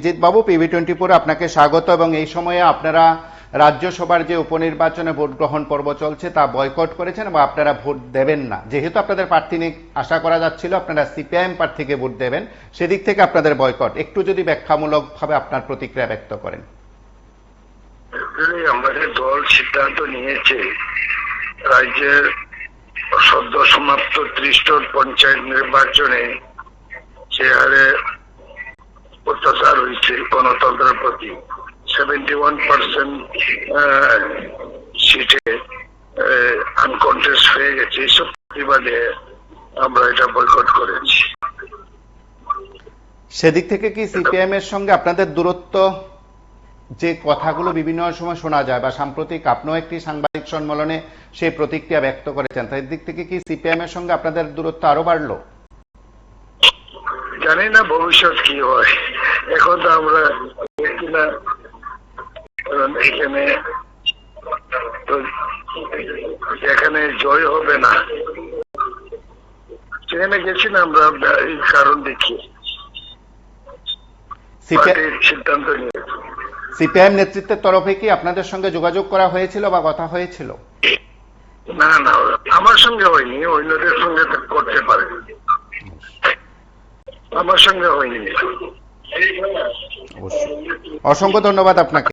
জিৎ বাবু, PV24 আপনাকে স্বাগত। এবং এই সময়ে আপনারা রাজ্যসভার যে উপনির্বাচনে ভোট গ্রহণ পর্ব চলছে তা বয়কট করেছেন এবং আপনারা ভোট দেবেন না, যেহেতু আপনাদের প্রার্থী নিয়ে আশা করা যাচ্ছিল আপনারা সিপিআইএম প্রার্থীকে ভোট দেবেন, সেদিক থেকে আপনাদের বয়কট একটু যদি ব্যাখ্যামূলকভাবে আপনার প্রতিক্রিয়া ব্যক্ত করেন। আমাদের দল সিদ্ধান্ত নিয়েছে রাজ্যের সদ্য সমাপ্ত 30 পঞ্চায়েত নির্বাচনে যে হারে অত্যাচার হয়েছে গণতন্ত্রের প্রতি, 71% সিটে আনকন্টেস্ট হয়ে গেছে, এইসব প্রতিবাদে আমরা এটা বয়কট করেছি। সেদিক থেকে কি সিপিআইএম এর সঙ্গে আপনাদের দূরত্ব, যে কথাগুলো বিভিন্ন সময় শোনা যায় বা সাম্প্রতিক আপনিও একটি সাংবাদিক সম্মেলনে সেই প্রতিক্রিয়া ব্যক্ত করেছেন, তাই দিক থেকে কি সিপিআইএম এর সঙ্গে আপনাদের দূরত্ব আরো বাড়লো? জানি না ভবিষ্যৎ কি হয়, এখন তো আমরা দেখি না। এখানে যেখানে জয় হবে না সেখানে গেছি না আমরা, এই কারণ দেখি সিদ্ধান্ত নিয়েছি। সিপিআইএম নেতৃত্বের তরফে কি আপনাদের সঙ্গে যোগাযোগ করা হয়েছিল বা কথা হয়েছিল? না না, আমার সঙ্গে হয়নি, অন্যদের সঙ্গে করতে পারে, আমার সঙ্গে হয়নি। অসংখ্য ধন্যবাদ আপনাকে।